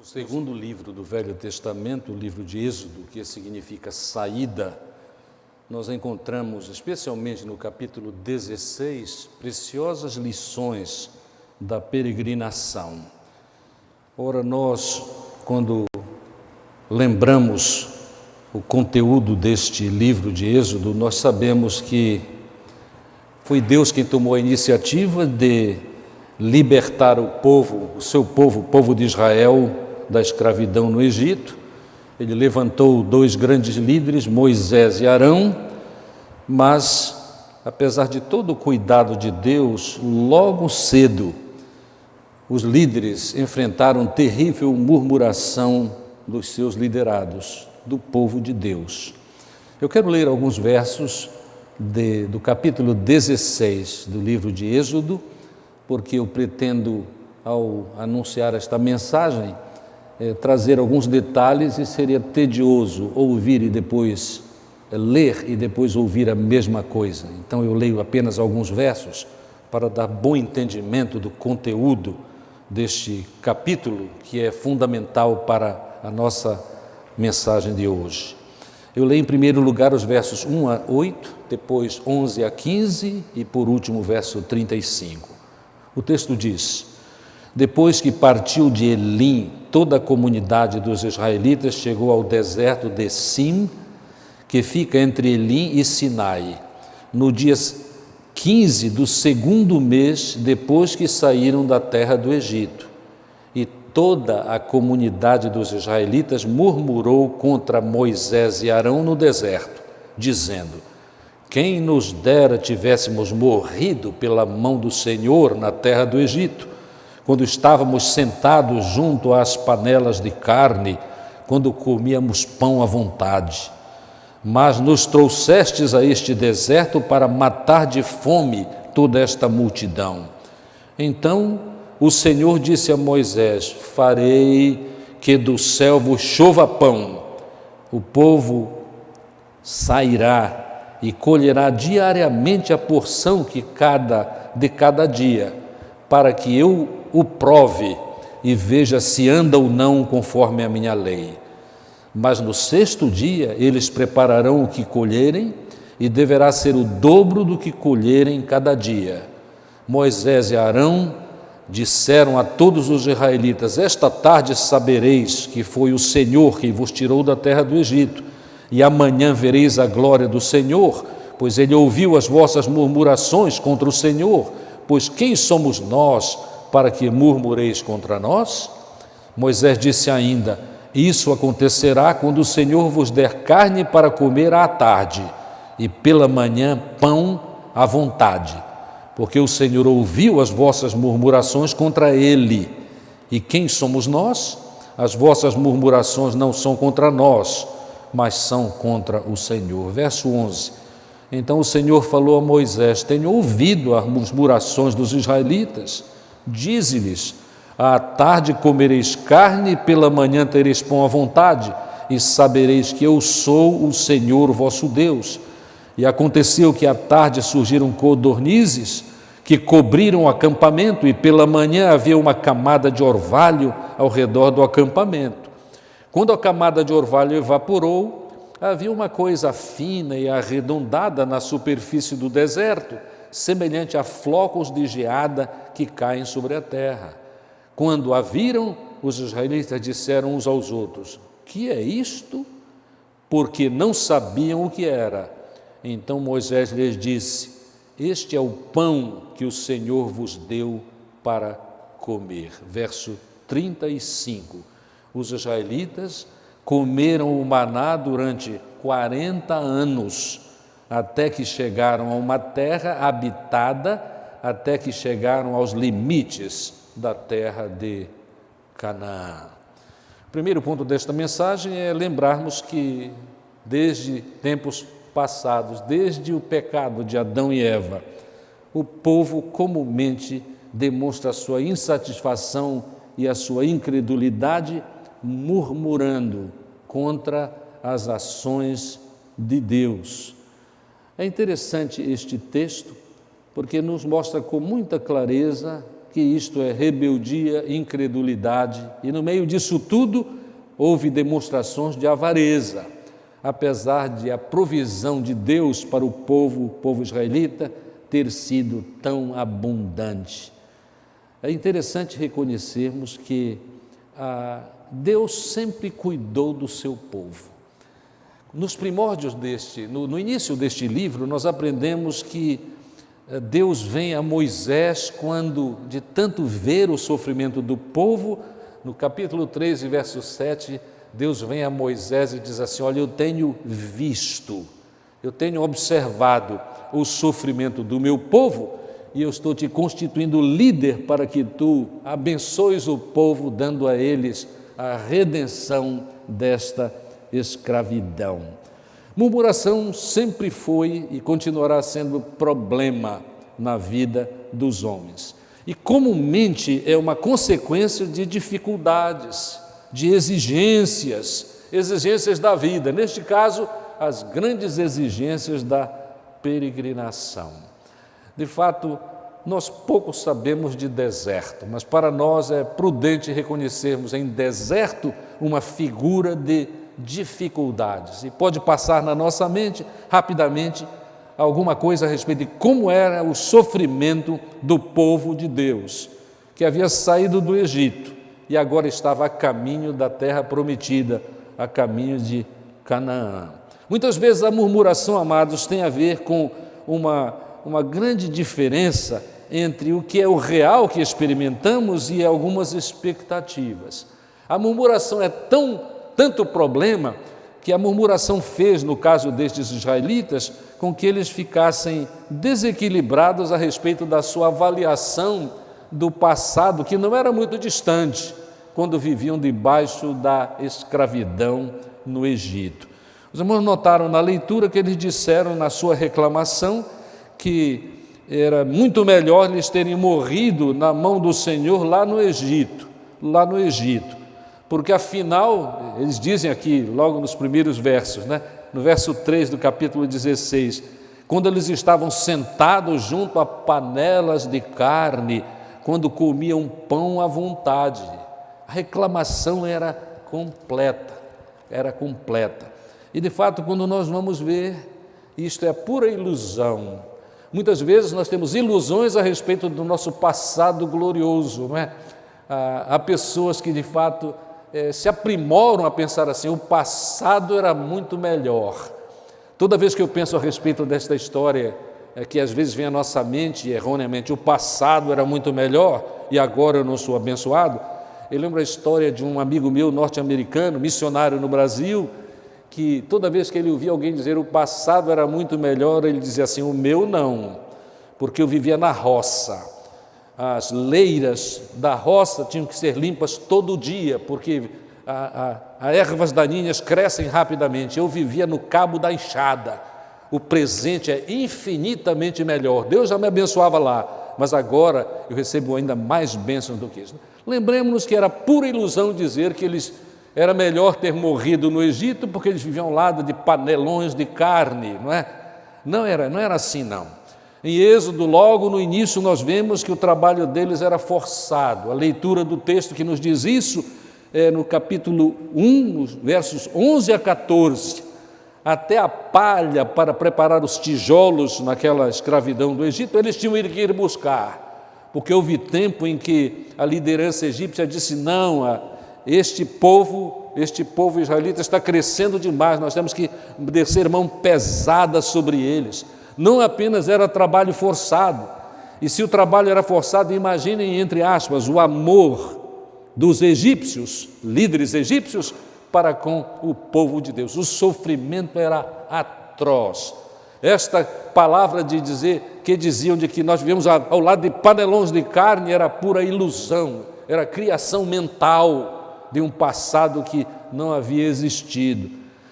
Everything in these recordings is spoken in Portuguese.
segundo livro do Velho Testamento, o livro de Êxodo, que significa saída, nós encontramos, especialmente no capítulo 16, preciosas lições da peregrinação. Ora, nós, quando lembramos o conteúdo deste livro de Êxodo, nós sabemos que foi Deus quem tomou a iniciativa de libertar o povo, o seu povo, o povo de Israel, da escravidão no Egito. Ele levantou dois grandes líderes, Moisés e Arão, mas, apesar de todo o cuidado de Deus, logo cedo, os líderes enfrentaram terrível murmuração dos seus liderados, do povo de Deus. Eu quero ler alguns versos do capítulo 16 do livro de Êxodo, porque eu pretendo, ao anunciar esta mensagem, trazer alguns detalhes, e seria tedioso ouvir e depois ler e depois ouvir a mesma coisa. Então eu leio apenas alguns versos para dar bom entendimento do conteúdo deste capítulo, que é fundamental para a nossa mensagem de hoje. Eu leio em primeiro lugar os versos 1 a 8, depois 11 a 15 e por último o verso 35. O texto diz: depois que partiu de Elim, toda a comunidade dos israelitas chegou ao deserto de Sim, que fica entre Elim e Sinai, no dia 15 do segundo mês depois que saíram da terra do Egito. E toda a comunidade dos israelitas murmurou contra Moisés e Arão no deserto, dizendo: quem nos dera tivéssemos morrido pela mão do Senhor na terra do Egito, quando estávamos sentados junto às panelas de carne, quando comíamos pão à vontade. Mas nos trouxestes a este deserto para matar de fome toda esta multidão. Então o Senhor disse a Moisés: farei que do céu vos chova pão. O povo sairá e colherá diariamente a porção de cada dia, para que eu o prove e veja se anda ou não conforme a minha lei. Mas no sexto dia eles prepararão o que colherem, e deverá ser o dobro do que colherem cada dia. Moisés e Arão disseram a todos os israelitas: esta tarde sabereis que foi o Senhor quem vos tirou da terra do Egito, e amanhã vereis a glória do Senhor, pois ele ouviu as vossas murmurações contra o Senhor. Pois quem somos nós para que murmureis contra nós? Moisés disse ainda: isso acontecerá quando o Senhor vos der carne para comer à tarde, e pela manhã pão à vontade, porque o Senhor ouviu as vossas murmurações contra ele. E quem somos nós? As vossas murmurações não são contra nós, mas são contra o Senhor. Verso 11. Então o Senhor falou a Moisés: tenho ouvido as murmurações dos israelitas. Dize-lhes: à tarde comereis carne, e pela manhã tereis pão à vontade, e sabereis que eu sou o Senhor vosso Deus. E aconteceu que à tarde surgiram codornizes, que cobriram o acampamento, e pela manhã havia uma camada de orvalho ao redor do acampamento. Quando a camada de orvalho evaporou, havia uma coisa fina e arredondada na superfície do deserto, semelhante a flocos de geada que caem sobre a terra. Quando a viram, os israelitas disseram uns aos outros: que é isto? Porque não sabiam o que era. Então Moisés lhes disse: este é o pão que o Senhor vos deu para comer. Verso 35. Os israelitas comeram o maná durante 40 anos, até que chegaram a uma terra habitada, até que chegaram aos limites da terra de Canaã. O primeiro ponto desta mensagem é lembrarmos que, desde tempos passados, desde o pecado de Adão e Eva, o povo comumente demonstra a sua insatisfação e a sua incredulidade, murmurando contra as ações de Deus. É interessante este texto, porque nos mostra com muita clareza que isto é rebeldia, incredulidade, e no meio disso tudo houve demonstrações de avareza, apesar de a provisão de Deus para o povo israelita ter sido tão abundante. É interessante reconhecermos que Deus sempre cuidou do seu povo. Nos primórdios no início deste livro, nós aprendemos que Deus vem a Moisés quando, de tanto ver o sofrimento do povo, no capítulo 13, verso 7, Deus vem a Moisés e diz assim: olha, eu tenho visto, eu tenho observado o sofrimento do meu povo e eu estou te constituindo líder para que tu abençoes o povo, dando a eles a redenção desta escravidão. Murmuração sempre foi e continuará sendo problema na vida dos homens. E comumente é uma consequência de dificuldades, de exigências da vida. Neste caso, as grandes exigências da peregrinação. De fato, nós pouco sabemos de deserto, mas para nós é prudente reconhecermos em deserto uma figura de dificuldades. E pode passar na nossa mente, rapidamente, alguma coisa a respeito de como era o sofrimento do povo de Deus, que havia saído do Egito e agora estava a caminho da terra prometida, a caminho de Canaã. Muitas vezes a murmuração, amados, tem a ver com uma grande diferença entre o que é o real que experimentamos e algumas expectativas. A murmuração é tanto problema que a murmuração fez, no caso destes israelitas, com que eles ficassem desequilibrados a respeito da sua avaliação do passado, que não era muito distante, quando viviam debaixo da escravidão no Egito. Os irmãos notaram na leitura que eles disseram na sua reclamação que era muito melhor eles terem morrido na mão do Senhor lá no Egito, porque afinal, eles dizem aqui, logo nos primeiros versos, no verso 3 do capítulo 16, quando eles estavam sentados junto a panelas de carne, quando comiam pão à vontade, a reclamação era completa. E de fato, quando nós vamos ver, isto é pura ilusão. Muitas vezes nós temos ilusões a respeito do nosso passado glorioso, não é? Há pessoas que de fato se aprimoram a pensar assim: o passado era muito melhor. Toda vez que eu penso a respeito desta história, que às vezes vem à nossa mente erroneamente, o passado era muito melhor e agora eu não sou abençoado, eu lembro a história de um amigo meu norte-americano, missionário no Brasil, que toda vez que ele ouvia alguém dizer o passado era muito melhor, ele dizia assim: o meu não, porque eu vivia na roça. As leiras da roça tinham que ser limpas todo dia, porque as ervas daninhas crescem rapidamente. Eu vivia no cabo da enxada. O presente é infinitamente melhor. Deus já me abençoava lá, mas agora eu recebo ainda mais bênçãos do que isso. Lembremos-nos que era pura ilusão dizer que era melhor ter morrido no Egito, porque eles viviam ao lado de panelões de carne, não é? Não era assim, não. Em Êxodo, logo no início, nós vemos que o trabalho deles era forçado. A leitura do texto que nos diz isso é no capítulo 1, versos 11 a 14. Até a palha para preparar os tijolos naquela escravidão do Egito, eles tinham que ir buscar, porque houve tempo em que a liderança egípcia disse: não, este povo israelita está crescendo demais, nós temos que descer mão pesada sobre eles. Não apenas era trabalho forçado, e se o trabalho era forçado, imaginem, entre aspas, o amor dos egípcios, líderes egípcios, para com o povo de Deus. O sofrimento era atroz. Esta palavra de dizer, que diziam de que nós vivemos ao lado de panelões de carne, era pura ilusão, era criação mental de um passado que não havia existido.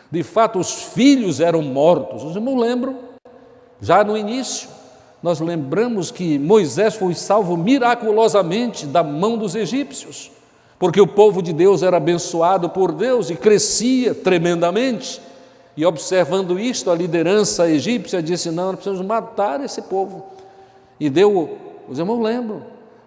De fato, os filhos eram mortos. Os irmãos lembram? Já no início, nós lembramos que Moisés foi salvo miraculosamente da mão dos egípcios, porque o povo de Deus era abençoado por Deus e crescia tremendamente. E observando isto, a liderança egípcia disse: não, nós precisamos matar esse povo. E os irmãos lembram,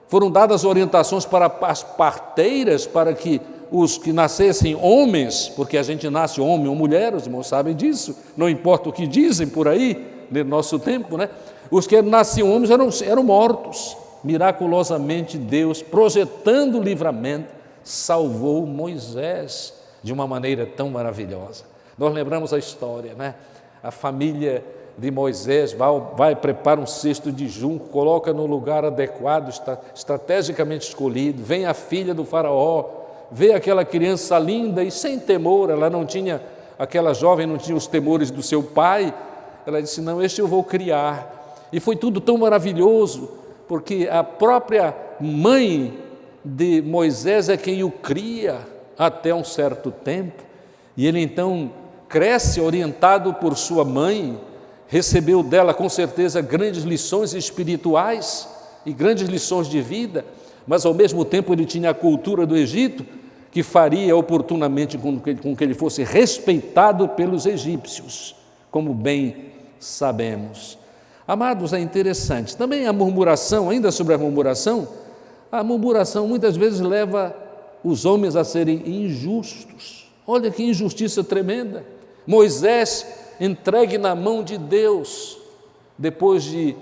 Foram dadas orientações para as parteiras, para que os que nascessem homens, porque a gente nasce homem ou mulher, os irmãos sabem disso, não importa o que dizem por aí, no nosso tempo, né? Os que nasciam homens eram mortos. Miraculosamente Deus, projetando o livramento, salvou Moisés de uma maneira tão maravilhosa. Nós lembramos a história, né? A família de Moisés vai prepara um cesto de junco, coloca no lugar adequado, estrategicamente escolhido, vem a filha do faraó, vê aquela criança linda e sem temor, aquela jovem não tinha os temores do seu pai, ela disse, não, este eu vou criar. E foi tudo tão maravilhoso, porque a própria mãe de Moisés é quem o cria até um certo tempo, e ele então cresce orientado por sua mãe, recebeu dela com certeza grandes lições espirituais e grandes lições de vida, mas ao mesmo tempo ele tinha a cultura do Egito, que faria oportunamente com que ele fosse respeitado pelos egípcios, como bem sabemos. Amados, é interessante. Também a murmuração, ainda sobre a murmuração muitas vezes leva os homens a serem injustos. Olha que injustiça tremenda. Moisés entregue na mão de Deus, depois de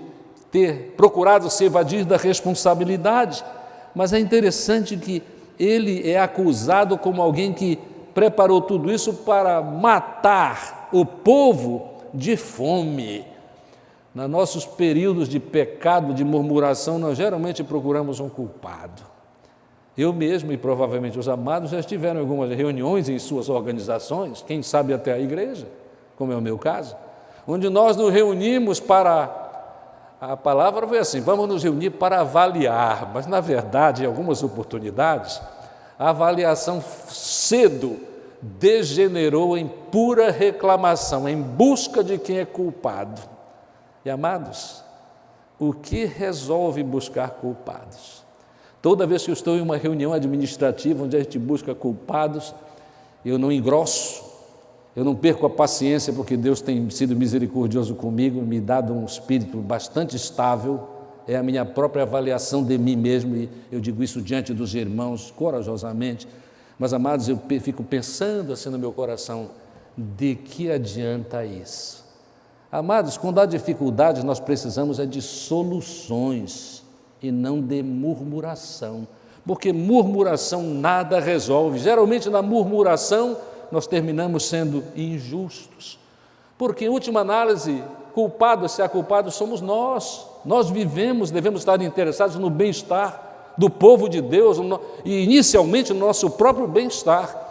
ter procurado se evadir da responsabilidade, mas é interessante que ele é acusado como alguém que preparou tudo isso para matar o povo de fome. Nos nossos períodos de pecado, de murmuração, nós geralmente procuramos um culpado. Eu mesmo e provavelmente os amados já estiveram em algumas reuniões em suas organizações, quem sabe até a igreja, como é o meu caso, onde nós nos reunimos a palavra foi assim, vamos nos reunir para avaliar, mas na verdade, em algumas oportunidades, a avaliação cedo degenerou em pura reclamação, em busca de quem é culpado. E amados, o que resolve buscar culpados? Toda vez que eu estou em uma reunião administrativa onde a gente busca culpados, eu não engrosso, eu não perco a paciência, porque Deus tem sido misericordioso comigo, me dado um espírito bastante estável, é a minha própria avaliação de mim mesmo, e eu digo isso diante dos irmãos, corajosamente, mas amados, eu fico pensando assim no meu coração, de que adianta isso? Amados, quando há dificuldades, nós precisamos de soluções e não de murmuração, porque murmuração nada resolve. Geralmente na murmuração nós terminamos sendo injustos, porque em última análise, se há culpados somos nós. Nós devemos estar interessados no bem-estar do povo de Deus e inicialmente no nosso próprio bem-estar.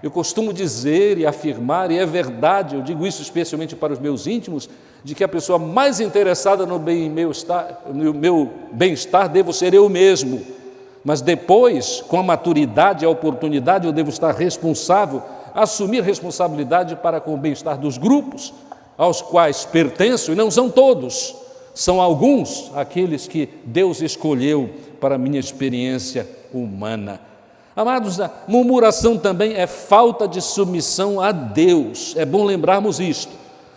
Eu costumo dizer e afirmar, e é verdade, eu digo isso especialmente para os meus íntimos, de que a pessoa mais interessada no meu bem-estar devo ser eu mesmo, mas depois, com a maturidade e a oportunidade, eu devo estar responsável, assumir responsabilidade para com o bem-estar dos grupos aos quais pertenço, e não são todos, são alguns aqueles que Deus escolheu para a minha experiência humana. Amados, a murmuração também é falta de submissão a Deus. É bom lembrarmos isto.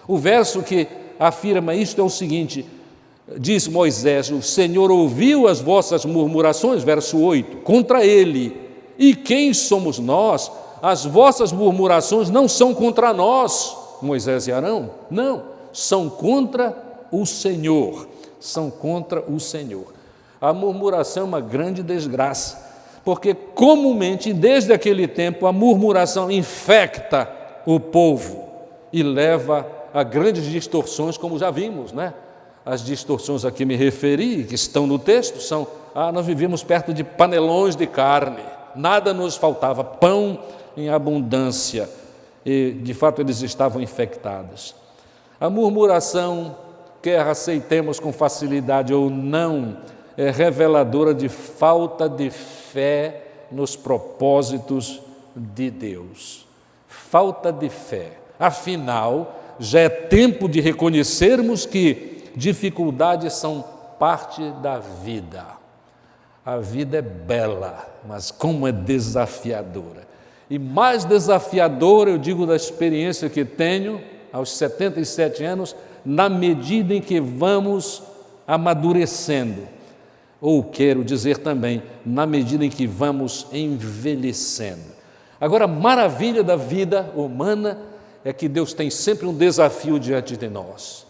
O verso que afirma isto é o seguinte, diz Moisés, o Senhor ouviu as vossas murmurações, verso 8, contra ele. E quem somos nós? As vossas murmurações não são contra nós, Moisés e Arão, não, são contra o Senhor, são contra o Senhor. A murmuração é uma grande desgraça, porque comumente, desde aquele tempo, a murmuração infecta o povo e leva a grandes distorções, como já vimos, né? As distorções a que me referi, que estão no texto, são, nós vivíamos perto de panelões de carne, nada nos faltava, pão em abundância, e de fato eles estavam infectados. A murmuração, quer aceitemos com facilidade ou não, é reveladora de falta de fé nos propósitos de Deus. Falta de fé. Afinal, já é tempo de reconhecermos que dificuldades são parte da vida. A vida é bela, mas como é desafiadora. E mais desafiadora, eu digo da experiência que tenho, aos 77 anos, na medida em que vamos amadurecendo. ou quero dizer também, na medida em que vamos envelhecendo. Agora, a maravilha da vida humana é que Deus tem sempre um desafio diante de nós.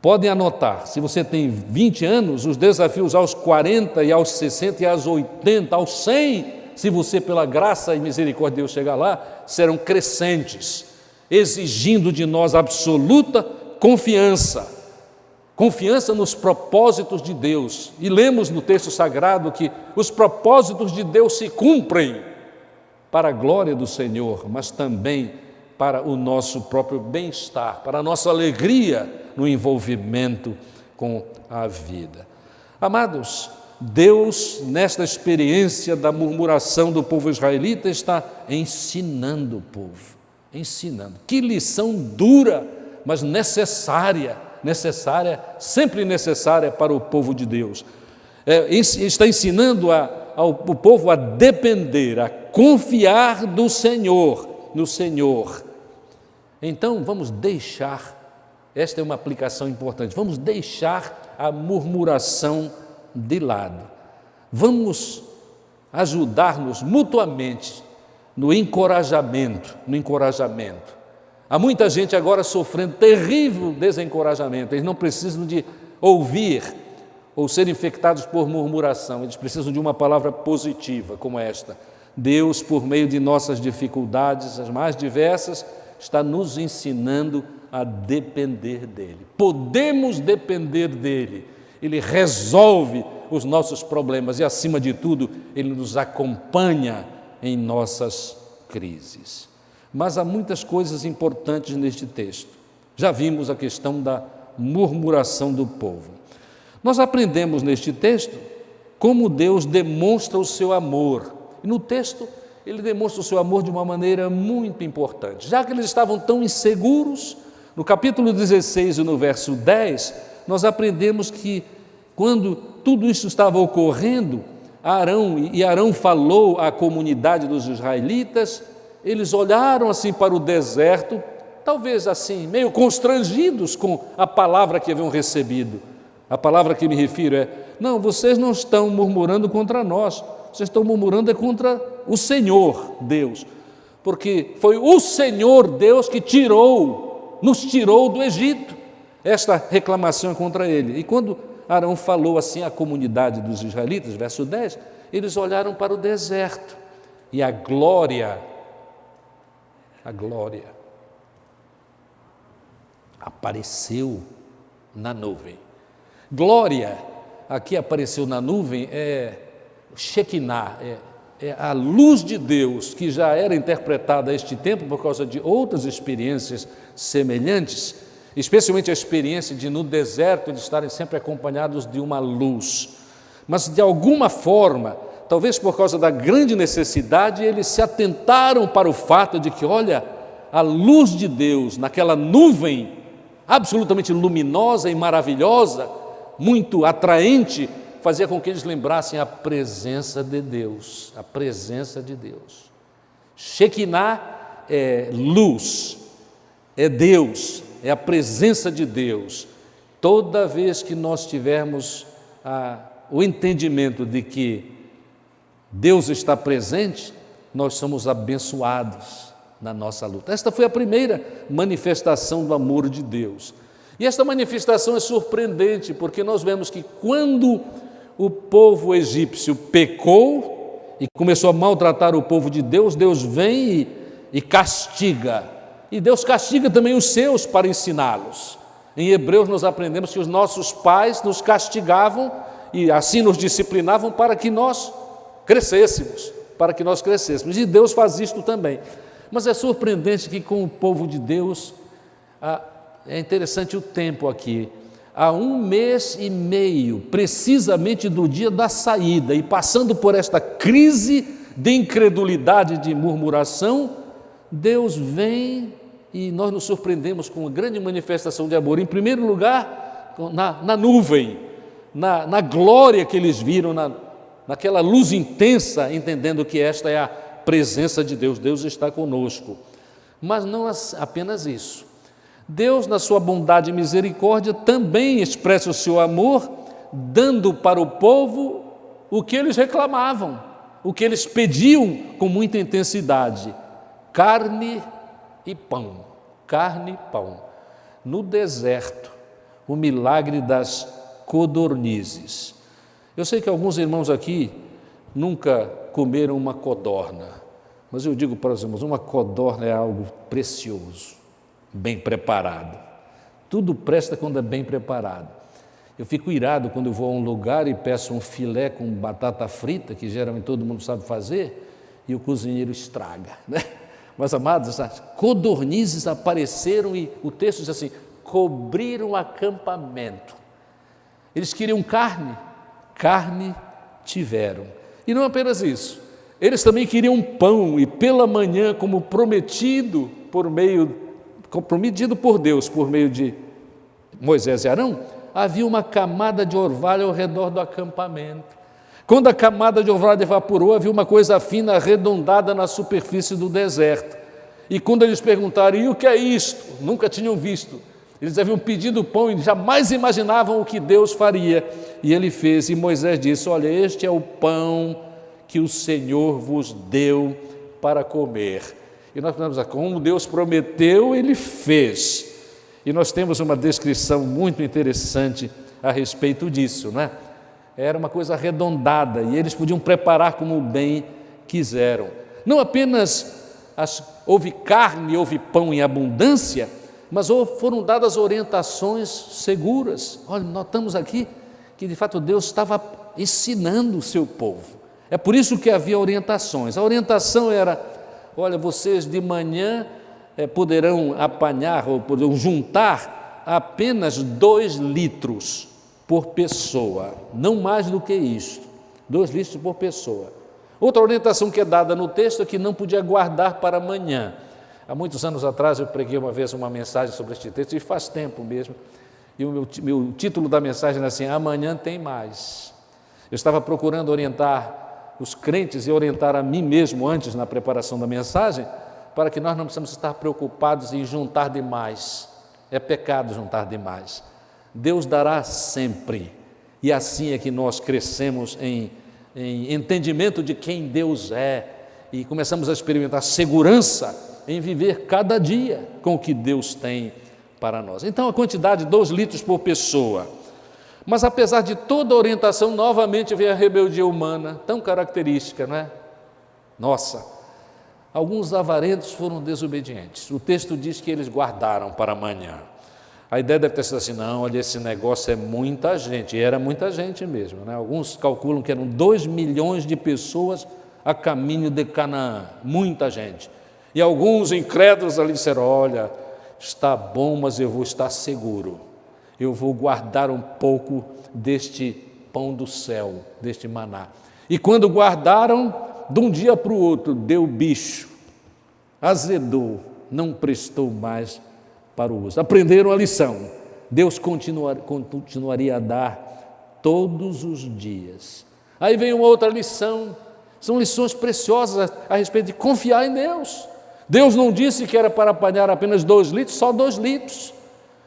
Podem anotar, se você tem 20 anos, os desafios aos 40 e aos 60 e aos 80, aos 100, se você pela graça e misericórdia de Deus chegar lá, serão crescentes, exigindo de nós absoluta confiança nos propósitos de Deus. E lemos no texto sagrado que os propósitos de Deus se cumprem para a glória do Senhor, mas também para o nosso próprio bem-estar, para a nossa alegria no envolvimento com a vida. Amados, Deus, nesta experiência da murmuração do povo israelita, está ensinando o povo, ensinando. Que lição dura, mas necessária, sempre necessária para o povo de Deus. Está ensinando o povo a depender, a confiar no Senhor. Então, vamos deixar, esta é uma aplicação importante, vamos deixar a murmuração de lado. Vamos ajudar-nos mutuamente no encorajamento. Há muita gente agora sofrendo terrível desencorajamento. Eles não precisam de ouvir ou ser infectados por murmuração. Eles precisam de uma palavra positiva como esta. Deus, por meio de nossas dificuldades, as mais diversas, está nos ensinando a depender dEle. Podemos depender dEle. Ele resolve os nossos problemas e, acima de tudo, Ele nos acompanha em nossas crises. Mas há muitas coisas importantes neste texto. Já vimos a questão da murmuração do povo. Nós aprendemos neste texto como Deus demonstra o seu amor. E no texto, Ele demonstra o seu amor de uma maneira muito importante. Já que eles estavam tão inseguros, no capítulo 16 e no verso 10, nós aprendemos que quando tudo isso estava ocorrendo, Arão falou à comunidade dos israelitas, eles olharam assim para o deserto, talvez assim, meio constrangidos com a palavra que haviam recebido. A palavra que me refiro é: não, vocês não estão murmurando contra nós, vocês estão murmurando contra o Senhor Deus, porque foi o Senhor Deus que nos tirou do Egito. Esta reclamação é contra ele. E quando Arão falou assim à comunidade dos israelitas, verso 10, eles olharam para o deserto e a glória apareceu na nuvem. Glória, aqui apareceu na nuvem, é Shekinah, é a luz de Deus, que já era interpretada a este tempo por causa de outras experiências semelhantes, especialmente a experiência de no deserto eles estarem sempre acompanhados de uma luz. Mas de alguma forma, talvez por causa da grande necessidade, eles se atentaram para o fato de que, olha, a luz de Deus naquela nuvem absolutamente luminosa e maravilhosa, muito atraente, fazia com que eles lembrassem a presença de Deus, a presença de Deus. Shekinah é luz, é Deus, é a presença de Deus. Toda vez que nós tivermos o entendimento de que Deus está presente, nós somos abençoados na nossa luta. Esta foi a primeira manifestação do amor de Deus. E esta manifestação é surpreendente, porque nós vemos que quando o povo egípcio pecou e começou a maltratar o povo de Deus, Deus vem e castiga. E Deus castiga também os seus para ensiná-los. Em Hebreus nós aprendemos que os nossos pais nos castigavam e assim nos disciplinavam para que nós crescêssemos, E Deus faz isto também. Mas é surpreendente que com o povo de Deus, é interessante o tempo aqui, há 1 mês e meio, precisamente do dia da saída, e passando por esta crise de incredulidade, de murmuração, Deus vem e nós nos surpreendemos com uma grande manifestação de amor. Em primeiro lugar, na nuvem, na glória que eles viram, naquela luz intensa, entendendo que esta é a presença de Deus, Deus está conosco. Mas não apenas isso. Deus, na sua bondade e misericórdia, também expressa o seu amor, dando para o povo o que eles reclamavam, o que eles pediam com muita intensidade: carne e pão, carne e pão. No deserto, o milagre das codornizes. Eu sei que alguns irmãos aqui nunca comeram uma codorna, mas eu digo para os irmãos, uma codorna é algo precioso, bem preparado. Tudo presta quando é bem preparado. Eu fico irado quando eu vou a um lugar e peço um filé com batata frita, que geralmente todo mundo sabe fazer, e o cozinheiro estraga, né? Mas, amados, as codornizes apareceram e o texto diz assim: cobriram o acampamento. Eles queriam carne, carne tiveram. E não apenas isso, eles também queriam pão, e pela manhã, como prometido por Deus, por meio de Moisés e Arão, havia uma camada de orvalho ao redor do acampamento. Quando a camada de orvalho evaporou, havia uma coisa fina arredondada na superfície do deserto. E quando eles perguntaram: e o que é isto? Nunca tinham visto. Eles haviam pedido pão e jamais imaginavam o que Deus faria. E ele fez, e Moisés disse: olha, este é o pão que o Senhor vos deu para comer. E nós podemos, como Deus prometeu, ele fez. E nós temos uma descrição muito interessante a respeito disso, né? Era uma coisa arredondada e eles podiam preparar como bem quiseram. Não apenas houve carne, houve pão em abundância, mas foram dadas orientações seguras. Olha, notamos aqui que de fato Deus estava ensinando o seu povo. É por isso que havia orientações. A orientação era: olha, vocês de manhã poderão apanhar ou poderão juntar apenas 2 litros por pessoa, não mais do que isto, 2 litros por pessoa. Outra orientação que é dada no texto é que não podia guardar para amanhã. Há muitos anos atrás eu preguei uma vez uma mensagem sobre este texto, e faz tempo mesmo, e o meu título da mensagem era assim: amanhã tem mais. Eu estava procurando orientar os crentes e orientar a mim mesmo antes na preparação da mensagem, para que nós não precisamos estar preocupados em juntar demais. É pecado juntar demais. Deus dará sempre, e assim é que nós crescemos em entendimento de quem Deus é, e começamos a experimentar segurança em viver cada dia com o que Deus tem para nós. Então a quantidade de 2 litros por pessoa. Mas apesar de toda a orientação, novamente vem a rebeldia humana, tão característica, não é? Nossa, alguns avarentos foram desobedientes. O texto diz que eles guardaram para amanhã. A ideia deve ter sido assim: não, olha, esse negócio é muita gente, e era muita gente mesmo, né? Alguns calculam que eram 2 milhões de pessoas a caminho de Canaã, muita gente. E alguns incrédulos ali disseram: olha, está bom, mas eu vou estar seguro, eu vou guardar um pouco deste pão do céu, deste maná. E quando guardaram, de um dia para o outro, deu bicho, azedou, não prestou mais para o uso. Aprenderam a lição. Deus continuaria a dar todos os dias. Aí vem uma outra lição, são lições preciosas a respeito de confiar em Deus. Deus não disse que era para apanhar apenas 2 litros, só 2 litros.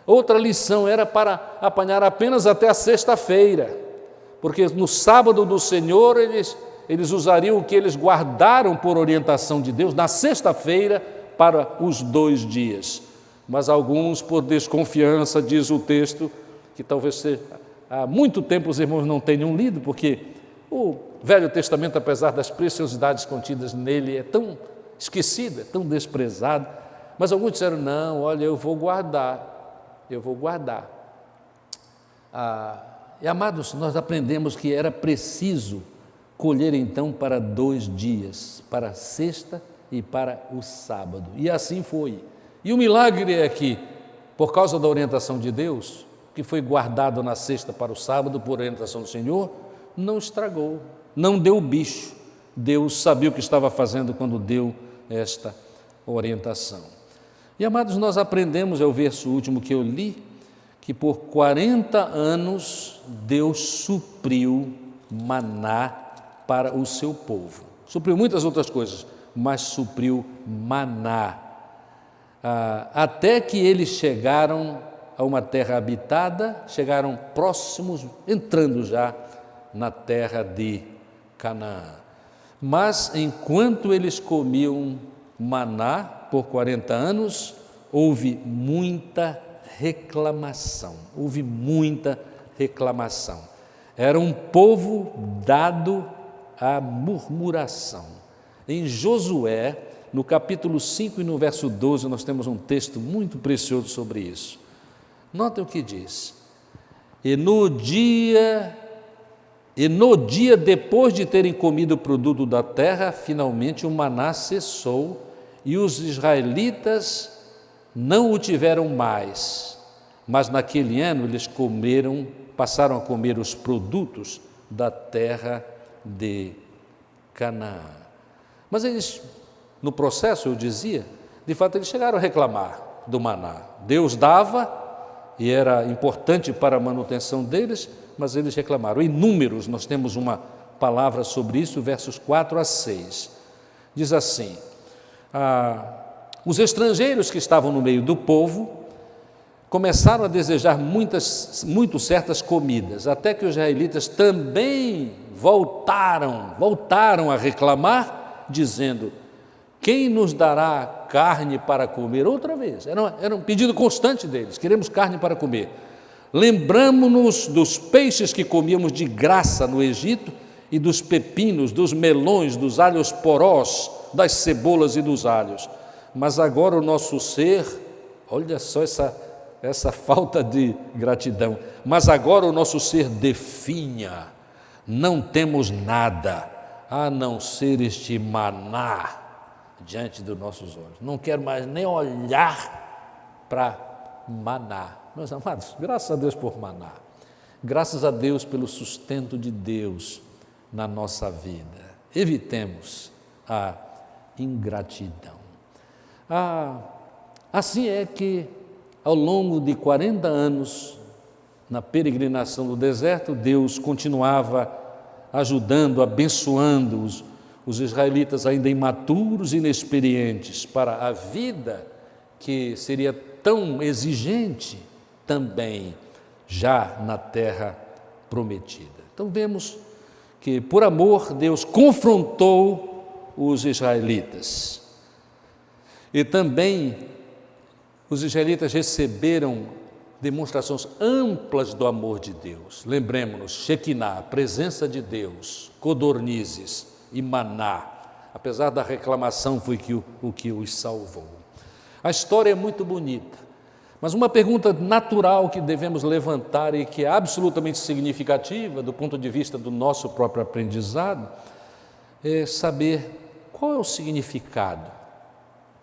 Outra lição era para apanhar apenas até a sexta-feira, porque no sábado do Senhor eles usariam o que eles guardaram por orientação de Deus na sexta-feira para os 2 dias. Mas alguns, por desconfiança, diz o texto, que talvez há muito tempo os irmãos não tenham lido, porque o Velho Testamento, apesar das preciosidades contidas nele, é tão esquecido, é tão desprezado, mas alguns disseram: não, olha, eu vou guardar. E amados, nós aprendemos que era preciso colher então para 2 dias, para a sexta e para o sábado, e assim foi. E o milagre é que, por causa da orientação de Deus, que foi guardado na sexta para o sábado, por orientação do Senhor, não estragou, não deu bicho. Deus sabia o que estava fazendo quando deu esta orientação. E, amados, nós aprendemos, é o verso último que eu li, que por 40 anos Deus supriu maná para o seu povo. Supriu muitas outras coisas, mas supriu maná. Até que eles chegaram a uma terra habitada, chegaram próximos, entrando já na terra de Canaã. Mas enquanto eles comiam maná por 40 anos, houve muita reclamação. Era um povo dado à murmuração. Em Josué, no capítulo 5 e no verso 12, nós temos um texto muito precioso sobre isso. Notem o que diz. E no dia depois de terem comido o produto da terra, finalmente o maná cessou e os israelitas não o tiveram mais. Mas naquele ano eles passaram a comer os produtos da terra de Canaã. Mas eles, no processo, eu dizia, de fato eles chegaram a reclamar do maná. Deus dava e era importante para a manutenção deles, mas eles reclamaram. Em Números, nós temos uma palavra sobre isso, versos 4 a 6. Diz assim: os estrangeiros que estavam no meio do povo começaram a desejar muito certas comidas, até que os israelitas também voltaram a reclamar, dizendo: quem nos dará carne para comer? Outra vez, era um pedido constante deles, queremos carne para comer. Lembramo-nos dos peixes que comíamos de graça no Egito e dos pepinos, dos melões, dos alhos porós, das cebolas e dos alhos. Mas agora o nosso ser, olha só essa falta de gratidão, mas agora o nosso ser definha, não temos nada a não ser este maná diante dos nossos olhos. Não quero mais nem olhar para maná. Meus amados, graças a Deus por maná. Graças a Deus pelo sustento de Deus na nossa vida. Evitemos a ingratidão. Assim é que, ao longo de 40 anos, na peregrinação do deserto, Deus continuava ajudando, abençoando os israelitas ainda imaturos e inexperientes para a vida que seria tão exigente também já na terra prometida. Então vemos que por amor Deus confrontou os israelitas e também os israelitas receberam demonstrações amplas do amor de Deus. Lembremos-nos, Shekinah, presença de Deus, codornizes e maná, apesar da reclamação, foi o que os salvou. A história é muito bonita, mas uma pergunta natural que devemos levantar e que é absolutamente significativa do ponto de vista do nosso próprio aprendizado é saber qual é o significado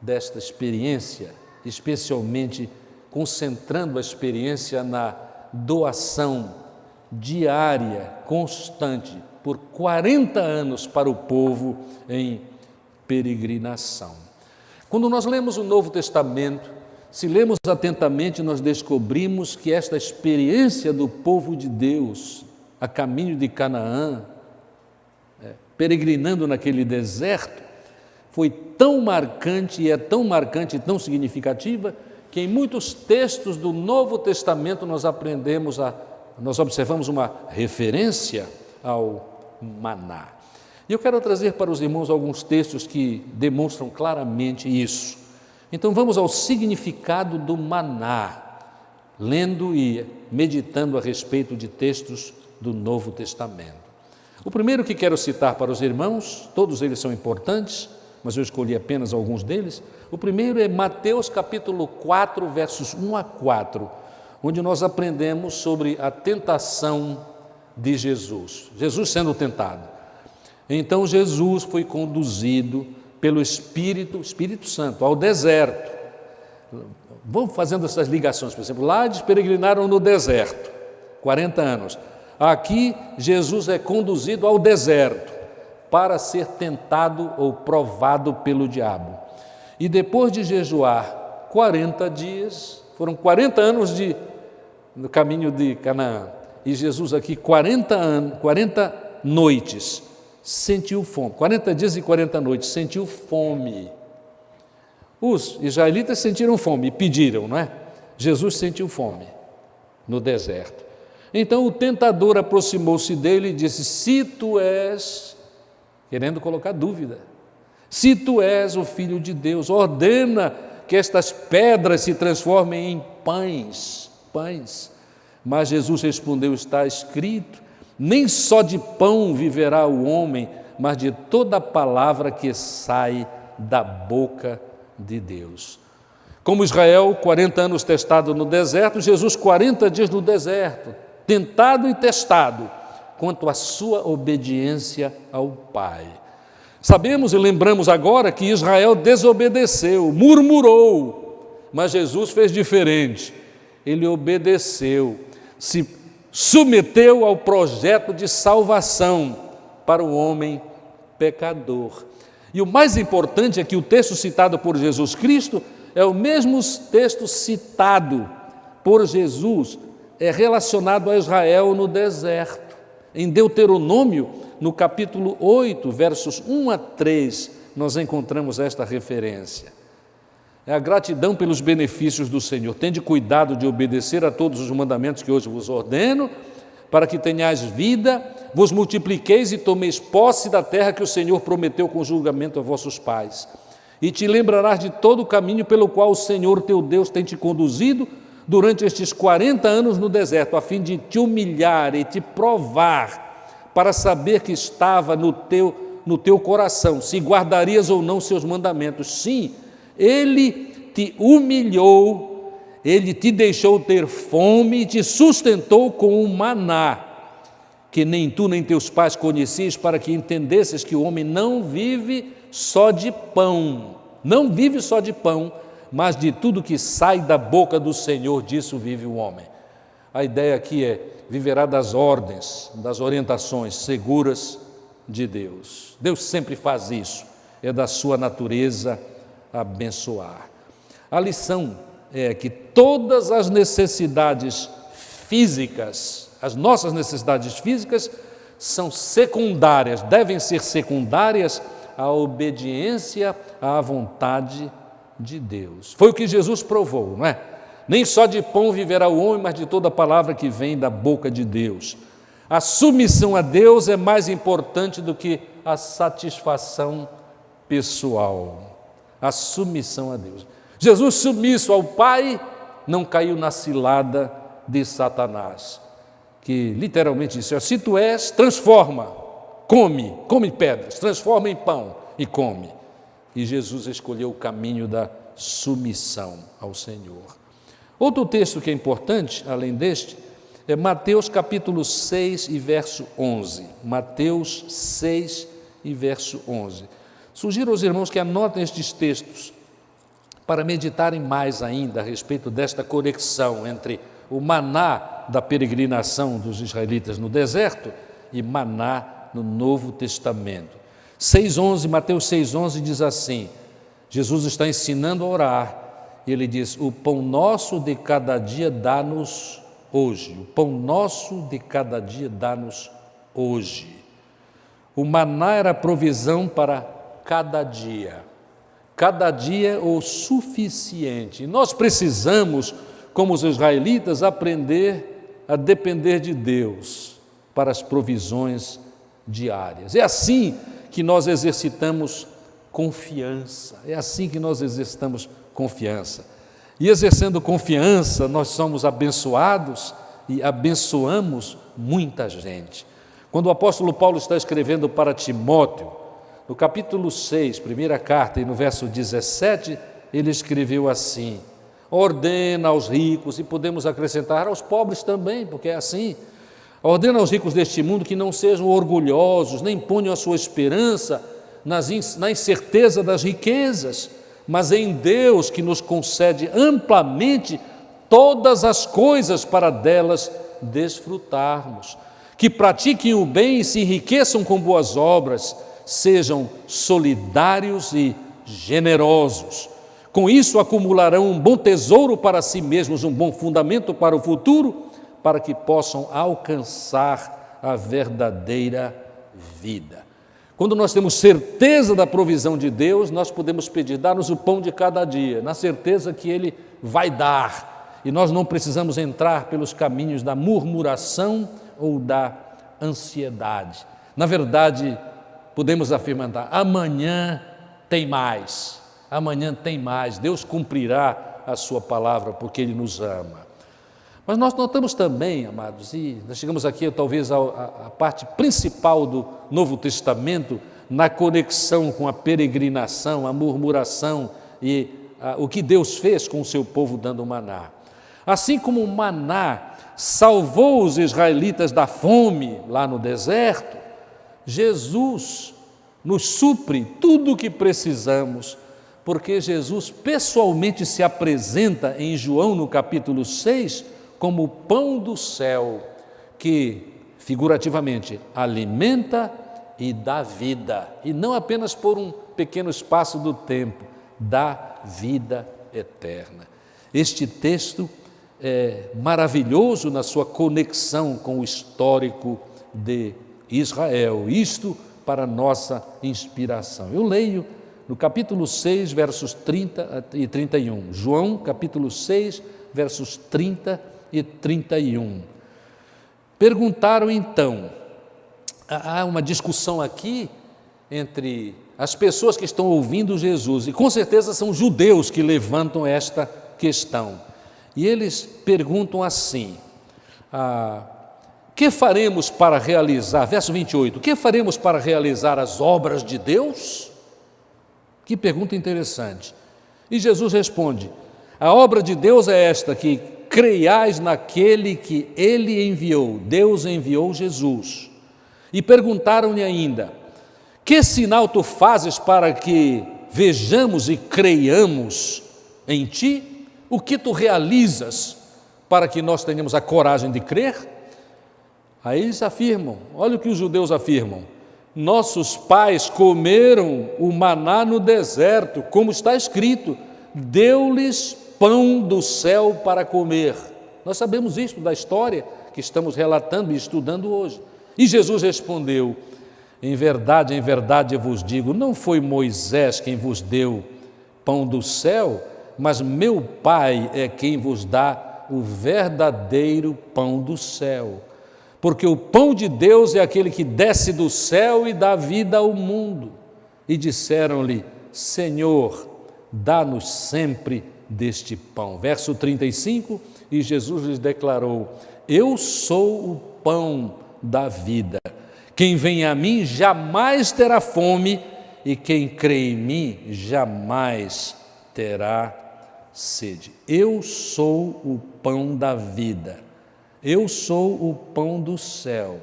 desta experiência, especialmente concentrando a experiência na doação diária, constante, por 40 anos para o povo em peregrinação. Quando nós lemos o Novo Testamento, se lemos atentamente, nós descobrimos que esta experiência do povo de Deus, a caminho de Canaã, peregrinando naquele deserto, foi tão marcante e é tão marcante e tão significativa que em muitos textos do Novo Testamento nós observamos uma referência ao maná. E eu quero trazer para os irmãos alguns textos que demonstram claramente isso. Então vamos ao significado do maná, lendo e meditando a respeito de textos do Novo Testamento. O primeiro que quero citar para os irmãos, todos eles são importantes, mas eu escolhi apenas alguns deles. O primeiro é Mateus capítulo 4, versos 1 a 4, onde nós aprendemos sobre a tentação de Jesus. Jesus sendo tentado. Então Jesus foi conduzido pelo Espírito Santo ao deserto. Vamos fazendo essas ligações, por exemplo, lá eles peregrinaram no deserto, 40 anos. Aqui Jesus é conduzido ao deserto para ser tentado ou provado pelo diabo. E depois de jejuar 40 dias, foram 40 anos no caminho de Canaã, e Jesus aqui 40 noites sentiu fome, 40 dias e 40 noites sentiu fome. Os israelitas sentiram fome e pediram, não é? Jesus sentiu fome no deserto. Então o tentador aproximou-se dele e disse: se tu és querendo colocar dúvida. Se tu és o Filho de Deus, ordena que estas pedras se transformem em pães. Mas Jesus respondeu: está escrito, nem só de pão viverá o homem, mas de toda palavra que sai da boca de Deus. Como Israel, 40 anos testado no deserto, Jesus 40 dias no deserto, tentado e testado, quanto à sua obediência ao Pai. Sabemos e lembramos agora que Israel desobedeceu, murmurou, mas Jesus fez diferente. Ele obedeceu, se submeteu ao projeto de salvação para o homem pecador. E o mais importante é que o texto citado por Jesus Cristo é o mesmo texto citado por Jesus, é relacionado a Israel no deserto. Em Deuteronômio, no capítulo 8, versos 1 a 3, nós encontramos esta referência. É a gratidão pelos benefícios do Senhor. Tende cuidado de obedecer a todos os mandamentos que hoje vos ordeno, para que tenhais vida, vos multipliqueis e tomeis posse da terra que o Senhor prometeu com julgamento a vossos pais. E te lembrarás de todo o caminho pelo qual o Senhor teu Deus tem te conduzido durante estes 40 anos no deserto, a fim de te humilhar e te provar, para saber que estava no teu coração, se guardarias ou não seus mandamentos. Sim, Ele te humilhou, Ele te deixou ter fome e te sustentou com o maná, que nem tu nem teus pais conhecias, para que entendesses que o homem não vive só de pão, mas de tudo que sai da boca do Senhor, disso vive o homem. A ideia aqui é: viverá das ordens, das orientações seguras de Deus. Deus sempre faz isso, é da sua natureza abençoar. A lição é que todas as necessidades físicas, as nossas necessidades físicas, são secundárias, devem ser secundárias à obediência à vontade de Deus. Foi o que Jesus provou, não é? Nem só de pão viverá o homem, mas de toda palavra que vem da boca de Deus. A submissão a Deus é mais importante do que a satisfação pessoal. A submissão a Deus. Jesus, submisso ao Pai, não caiu na cilada de Satanás, que literalmente disse: se tu és, transforma, come pedras, transforma em pão e come. E Jesus escolheu o caminho da submissão ao Senhor. Outro texto que é importante, além deste, é Mateus capítulo 6 e verso 11. Mateus 6 e verso 11. Sugiro aos irmãos que anotem estes textos para meditarem mais ainda a respeito desta conexão entre o maná da peregrinação dos israelitas no deserto e maná no Novo Testamento. 6,11, Mateus 6,11 diz assim: Jesus está ensinando a orar, e ele diz: o pão nosso de cada dia dá-nos hoje. O pão nosso de cada dia dá-nos hoje. O maná era a provisão para cada dia o suficiente. Nós precisamos, como os israelitas, aprender a depender de Deus para as provisões diárias. É assim que nós exercitamos confiança, E exercendo confiança, nós somos abençoados e abençoamos muita gente. Quando o apóstolo Paulo está escrevendo para Timóteo, no capítulo 6, primeira carta, e no verso 17, ele escreveu assim: ordena aos ricos, e podemos acrescentar aos pobres também, porque é assim, ordena aos ricos deste mundo que não sejam orgulhosos, nem ponham a sua esperança na incerteza das riquezas, mas em Deus, que nos concede amplamente todas as coisas para delas desfrutarmos. Que pratiquem o bem e se enriqueçam com boas obras, sejam solidários e generosos. Com isso acumularão um bom tesouro para si mesmos, um bom fundamento para o futuro, para que possam alcançar a verdadeira vida. Quando nós temos certeza da provisão de Deus, nós podemos pedir: dá-nos o pão de cada dia, na certeza que Ele vai dar. E nós não precisamos entrar pelos caminhos da murmuração ou da ansiedade. Na verdade, podemos afirmar: amanhã tem mais, amanhã tem mais, Deus cumprirá a sua palavra porque Ele nos ama. Mas nós notamos também, amados, e nós chegamos aqui talvez à parte principal do Novo Testamento, na conexão com a peregrinação, a murmuração e o que Deus fez com o seu povo dando maná. Assim como o maná salvou os israelitas da fome lá no deserto, Jesus nos supre tudo o que precisamos, porque Jesus pessoalmente se apresenta em João no capítulo 6 como o pão do céu, que figurativamente alimenta e dá vida, e não apenas por um pequeno espaço do tempo, dá vida eterna. Este texto é maravilhoso na sua conexão com o histórico de Israel, isto para nossa inspiração. Eu leio no capítulo 6, versos 30 e 31, João capítulo 6, versos 30 e 31. Perguntaram então, há uma discussão aqui entre as pessoas que estão ouvindo Jesus, e com certeza são judeus que levantam esta questão, e eles perguntam assim: que faremos para realizar, verso 28, que faremos para realizar as obras de Deus? Que pergunta interessante. E Jesus responde: a obra de Deus é esta, que creiais naquele que Ele enviou. Deus enviou Jesus. E perguntaram-lhe ainda: que sinal tu fazes para que vejamos e creiamos em ti? O que tu realizas para que nós tenhamos a coragem de crer? Aí eles afirmam, olha o que os judeus afirmam: nossos pais comeram o maná no deserto, como está escrito, deu-lhes pão do céu para comer. Nós sabemos isto da história que estamos relatando e estudando hoje. E Jesus respondeu: em verdade eu vos digo, não foi Moisés quem vos deu pão do céu, mas meu Pai é quem vos dá o verdadeiro pão do céu. Porque o pão de Deus é aquele que desce do céu e dá vida ao mundo. E disseram-lhe: Senhor, dá-nos sempre deste pão. Verso 35, e Jesus lhes declarou: eu sou o pão da vida. Quem vem a mim jamais terá fome, e quem crê em mim jamais terá sede. Eu sou o pão da vida. Eu sou o pão do céu.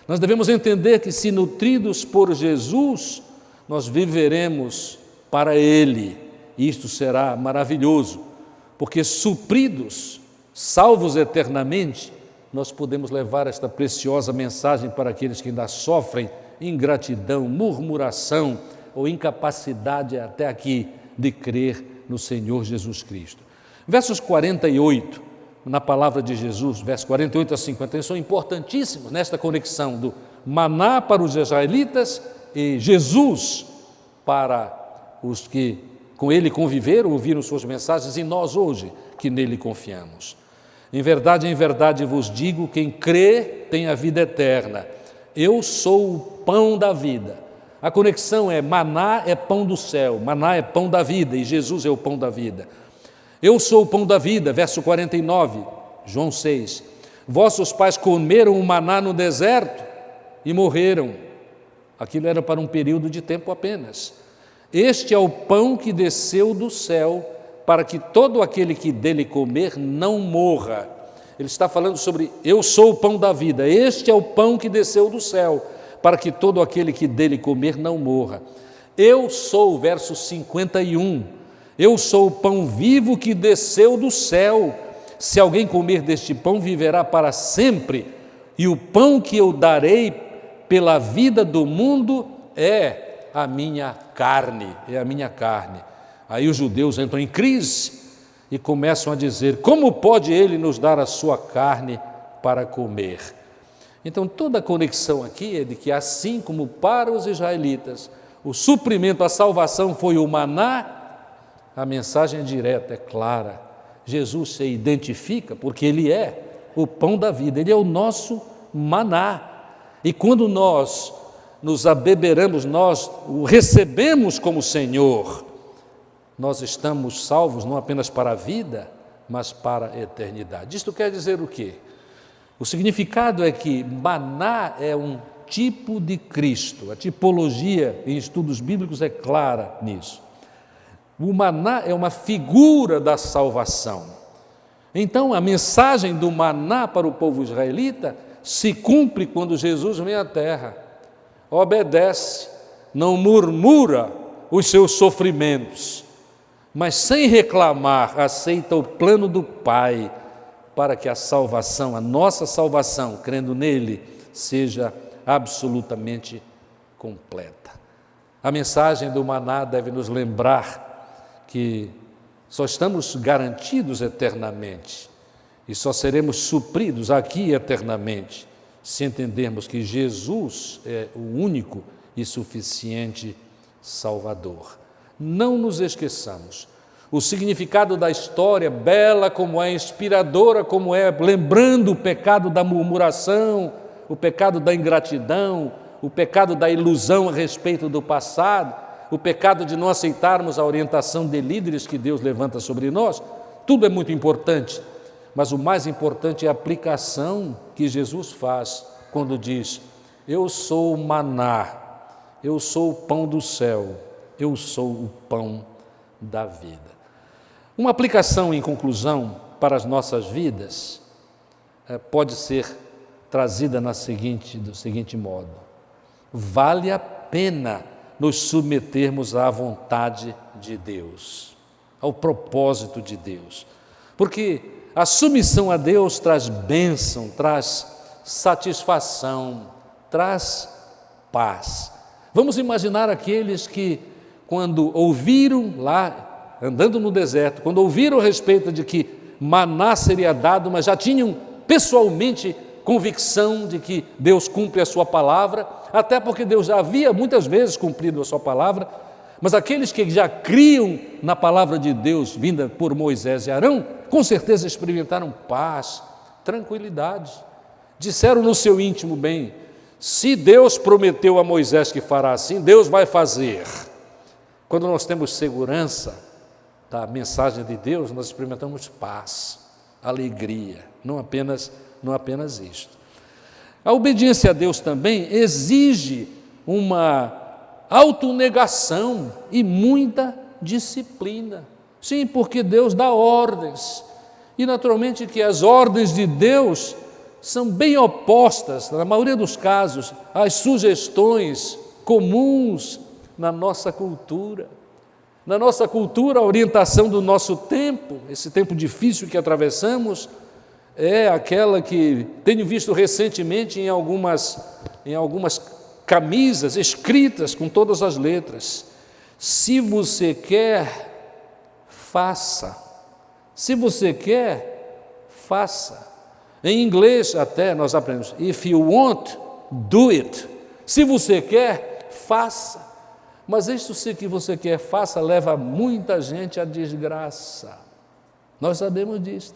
Nós devemos entender que, se nutridos por Jesus, nós viveremos para Ele. Isto será maravilhoso, porque supridos, salvos eternamente, nós podemos levar esta preciosa mensagem para aqueles que ainda sofrem ingratidão, murmuração ou incapacidade até aqui de crer no Senhor Jesus Cristo. Versos 48, na palavra de Jesus, versos 48 a 50, são importantíssimos nesta conexão do maná para os israelitas e Jesus para os que com Ele conviveram, ouviram suas mensagens, e nós hoje que nele confiamos. Em verdade vos digo, quem crê tem a vida eterna. Eu sou o pão da vida. A conexão é maná é pão do céu, maná é pão da vida e Jesus é o pão da vida. Eu sou o pão da vida, verso 49, João 6. Vossos pais comeram o maná no deserto e morreram. Aquilo era para um período de tempo apenas. Este é o pão que desceu do céu, para que todo aquele que dele comer não morra. Ele está falando sobre: eu sou o pão da vida. Este é o pão que desceu do céu, para que todo aquele que dele comer não morra. Eu sou, verso 51, eu sou o pão vivo que desceu do céu. Se alguém comer deste pão, viverá para sempre. E o pão que eu darei pela vida do mundo é a minha carne, é a minha carne. Aí os judeus entram em crise e começam a dizer: como pode ele nos dar a sua carne para comer? Então toda a conexão aqui é de que, assim como para os israelitas o suprimento, a salvação foi o maná, a mensagem é direta, é clara. Jesus se identifica porque Ele é o pão da vida, Ele é o nosso maná. E quando nós nos abeberamos, nós o recebemos como Senhor, nós estamos salvos não apenas para a vida, mas para a eternidade. Isto quer dizer o quê? O significado é que maná é um tipo de Cristo. A tipologia em estudos bíblicos é clara nisso. O maná é uma figura da salvação. Então, a mensagem do maná para o povo israelita se cumpre quando Jesus vem à terra. Obedece, não murmura os seus sofrimentos, mas sem reclamar, aceita o plano do Pai para que a salvação, a nossa salvação, crendo nele, seja absolutamente completa. A mensagem do maná deve nos lembrar que só estamos garantidos eternamente e só seremos supridos aqui eternamente se entendermos que Jesus é o único e suficiente Salvador. Não nos esqueçamos, o significado da história, bela como é, inspiradora como é, lembrando o pecado da murmuração, o pecado da ingratidão, o pecado da ilusão a respeito do passado, o pecado de não aceitarmos a orientação de líderes que Deus levanta sobre nós, tudo é muito importante, mas o mais importante é a aplicação que Jesus faz quando diz: eu sou o maná, eu sou o pão do céu, eu sou o pão da vida. Uma aplicação, em conclusão, para as nossas vidas pode ser trazida do seguinte modo: vale a pena nos submetermos à vontade de Deus, ao propósito de Deus, porque a submissão a Deus traz bênção, traz satisfação, traz paz. Vamos imaginar aqueles que, quando ouviram lá, andando no deserto, quando ouviram a respeito de que maná seria dado, mas já tinham pessoalmente convicção de que Deus cumpre a sua palavra, até porque Deus já havia muitas vezes cumprido a sua palavra, mas aqueles que já criam na palavra de Deus vinda por Moisés e Arão, com certeza experimentaram paz, tranquilidade. Disseram no seu íntimo: bem, se Deus prometeu a Moisés que fará assim, Deus vai fazer. Quando nós temos segurança da mensagem de Deus, nós experimentamos paz, alegria, não apenas isto. A obediência a Deus também exige uma autonegação e muita disciplina. Sim, porque Deus dá ordens, e naturalmente que as ordens de Deus são bem opostas, na maioria dos casos, às sugestões comuns na nossa cultura. Na nossa cultura, a orientação do nosso tempo, esse tempo difícil que atravessamos, é aquela que tenho visto recentemente em algumas camisas escritas com todas as letras: se você quer, faça. Se você quer, faça. Em inglês até nós aprendemos: if you want, do it. Se você quer, faça. Mas isso se que você quer, faça, leva muita gente à desgraça. Nós sabemos disso.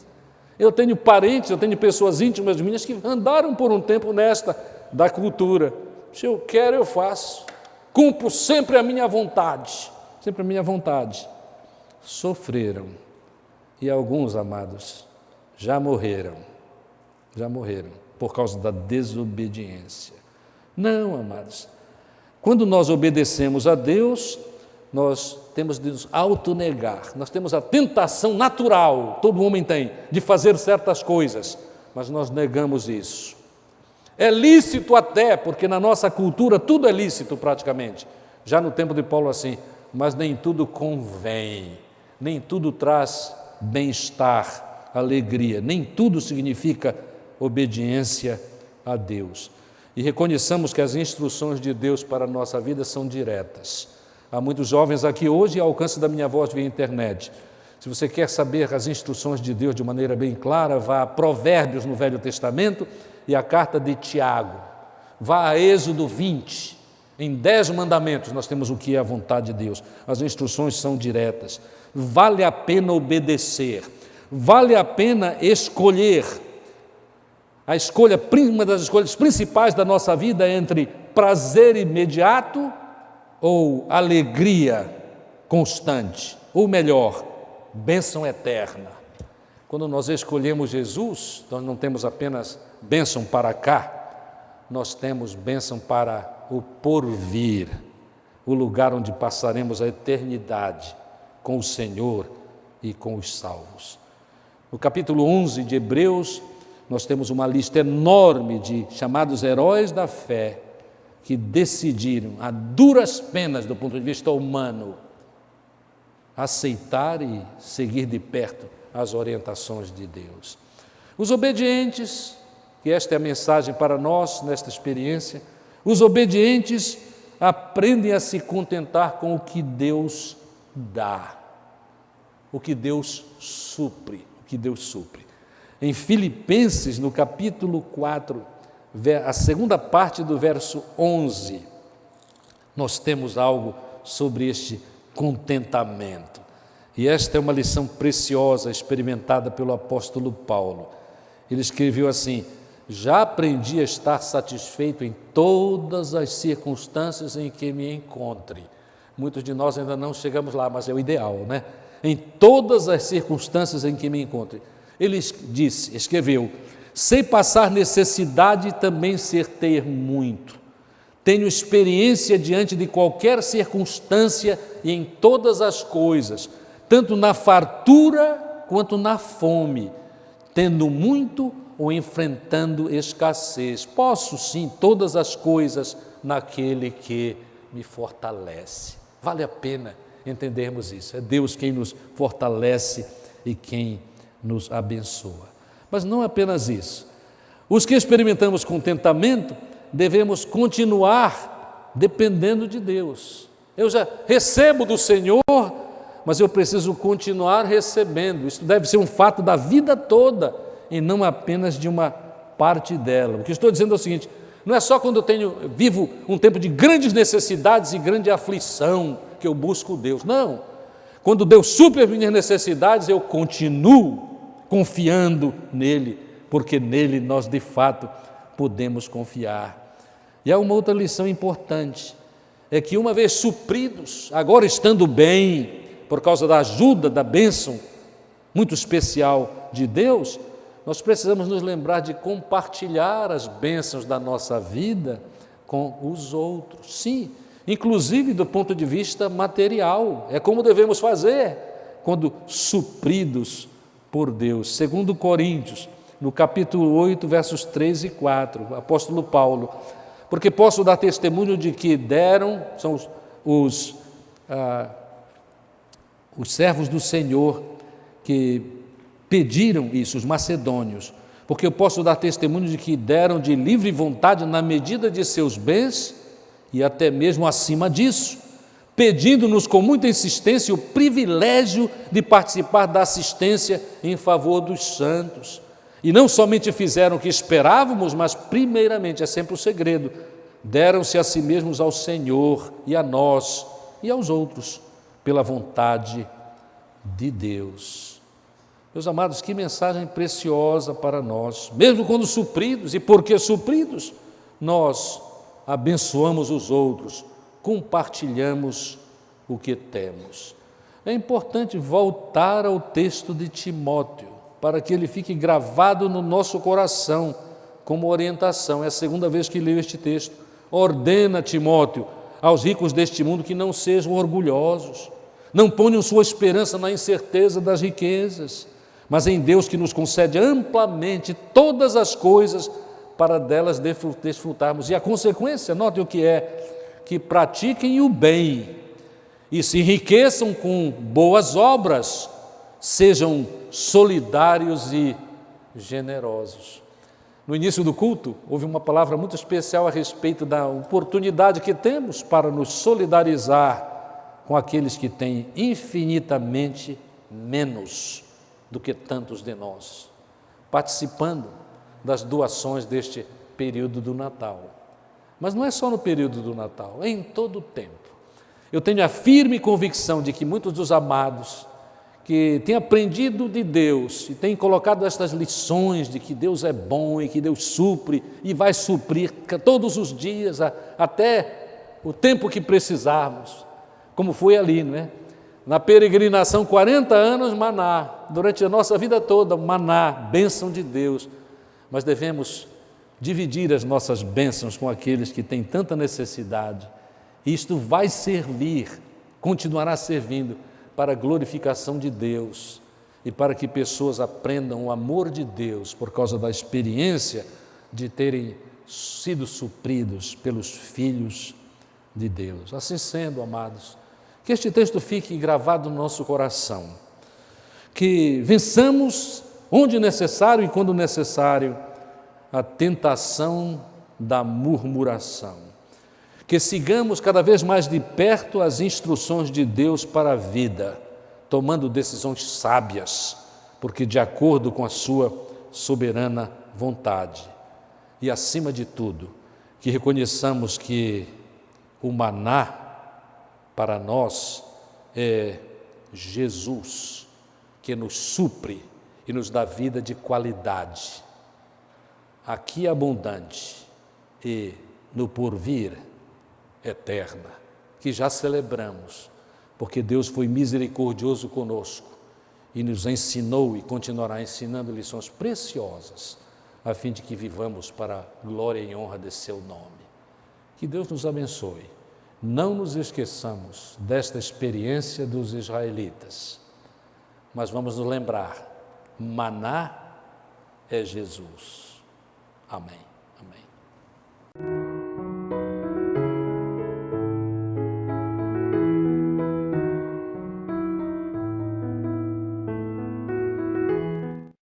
Eu tenho parentes, eu tenho pessoas íntimas minhas que andaram por um tempo nesta da cultura. Se eu quero, eu faço. Cumpro sempre a minha vontade. Sempre a minha vontade. Sofreram. E alguns, amados, já morreram por causa da desobediência. Não, amados. Quando nós obedecemos a Deus, nós temos de nos autonegar, nós temos a tentação natural, todo homem tem, de fazer certas coisas, mas nós negamos isso. É lícito até, porque na nossa cultura tudo é lícito praticamente, já no tempo de Paulo assim, mas nem tudo convém, nem tudo traz bem-estar, alegria, nem tudo significa obediência a Deus. E reconheçamos que as instruções de Deus para a nossa vida são diretas. Há muitos jovens aqui hoje ao alcance da minha voz via internet. Se você quer saber as instruções de Deus de maneira bem clara, vá a Provérbios no Velho Testamento e a carta de Tiago. Vá a Êxodo 20. Em 10 mandamentos nós temos o que é a vontade de Deus. As instruções são diretas. Vale a pena obedecer. Vale a pena escolher. A escolha, uma das escolhas principais da nossa vida é entre prazer imediato ou alegria constante? Ou melhor, bênção eterna. Quando nós escolhemos Jesus, nós não temos apenas bênção para cá, nós temos bênção para o porvir, o lugar onde passaremos a eternidade com o Senhor e com os salvos. No capítulo 11 de Hebreus, nós temos uma lista enorme de chamados heróis da fé que decidiram, a duras penas do ponto de vista humano, aceitar e seguir de perto as orientações de Deus. Os obedientes, que esta é a mensagem para nós nesta experiência, os obedientes aprendem a se contentar com o que Deus dá, o que Deus supre, o que Deus supre. Em Filipenses, no capítulo 4, a segunda parte do verso 11, nós temos algo sobre este contentamento. E esta é uma lição preciosa, experimentada pelo apóstolo Paulo. Ele escreveu assim: já aprendi a estar satisfeito em todas as circunstâncias em que me encontre. Muitos de nós ainda não chegamos lá, mas é o ideal, né? Em todas as circunstâncias em que me encontre. Ele escreveu: sei passar necessidade e também ser ter muito. Tenho experiência diante de qualquer circunstância e em todas as coisas, tanto na fartura quanto na fome, tendo muito ou enfrentando escassez. Posso sim todas as coisas naquele que me fortalece. Vale a pena entendermos isso. É Deus quem nos fortalece e quem nos abençoa. Mas não apenas isso. Os que experimentamos contentamento, devemos continuar dependendo de Deus. Eu já recebo do Senhor, mas eu preciso continuar recebendo. Isso deve ser um fato da vida toda e não apenas de uma parte dela. O que estou dizendo é o seguinte: não é só quando eu vivo um tempo de grandes necessidades e grande aflição que eu busco Deus. Não. Quando Deus supre as minhas necessidades, eu continuo confiando nele, porque nele nós de fato podemos confiar. E há uma outra lição importante, é que uma vez supridos, agora estando bem, por causa da ajuda, da bênção muito especial de Deus, nós precisamos nos lembrar de compartilhar as bênçãos da nossa vida com os outros. Sim, inclusive do ponto de vista material. É como devemos fazer quando supridos por Deus. Segundo Coríntios, no capítulo 8, versos 3 e 4, o apóstolo Paulo: porque posso dar testemunho de que deram, são os servos do Senhor que pediram isso, os macedônios, porque eu posso dar testemunho de que deram de livre vontade na medida de seus bens e até mesmo acima disso, pedindo-nos com muita insistência o privilégio de participar da assistência em favor dos santos. E não somente fizeram o que esperávamos, mas primeiramente, é sempre o segredo, deram-se a si mesmos ao Senhor e a nós e aos outros, pela vontade de Deus. Meus amados, que mensagem preciosa para nós. Mesmo quando supridos, e porque supridos, nós abençoamos os outros, compartilhamos o que temos. É importante voltar ao texto de Timóteo, para que ele fique gravado no nosso coração como orientação. É a segunda vez que leio este texto. Ordena, Timóteo, aos ricos deste mundo que não sejam orgulhosos, não ponham sua esperança na incerteza das riquezas, mas em Deus que nos concede amplamente todas as coisas para delas desfrutarmos. E a consequência, note o que é: que pratiquem o bem e se enriqueçam com boas obras, sejam solidários e generosos. No início do culto, houve uma palavra muito especial a respeito da oportunidade que temos para nos solidarizar com aqueles que têm infinitamente menos do que tantos de nós, participando das doações deste período do Natal. Mas não é só no período do Natal, é em todo o tempo. Eu tenho a firme convicção de que muitos dos amados que tem aprendido de Deus e tem colocado estas lições de que Deus é bom e que Deus supre e vai suprir todos os dias, até o tempo que precisarmos, como foi ali, não é? Na peregrinação, 40 anos, maná, durante a nossa vida toda, maná, bênção de Deus, mas devemos dividir as nossas bênçãos com aqueles que têm tanta necessidade. Isto vai servir, continuará servindo para a glorificação de Deus e para que pessoas aprendam o amor de Deus por causa da experiência de terem sido supridos pelos filhos de Deus. Assim sendo, amados, que este texto fique gravado no nosso coração, que vençamos onde necessário e quando necessário a tentação da murmuração, que sigamos cada vez mais de perto as instruções de Deus para a vida, tomando decisões sábias, porque de acordo com a sua soberana vontade. E acima de tudo, que reconheçamos que o maná para nós é Jesus, que nos supre e nos dá vida de qualidade, aqui abundante e no porvir eterna, que já celebramos, porque Deus foi misericordioso conosco e nos ensinou e continuará ensinando lições preciosas, a fim de que vivamos para a glória e honra de seu nome. Que Deus nos abençoe. Não nos esqueçamos desta experiência dos israelitas, mas vamos nos lembrar, maná é Jesus. Amém. Amém.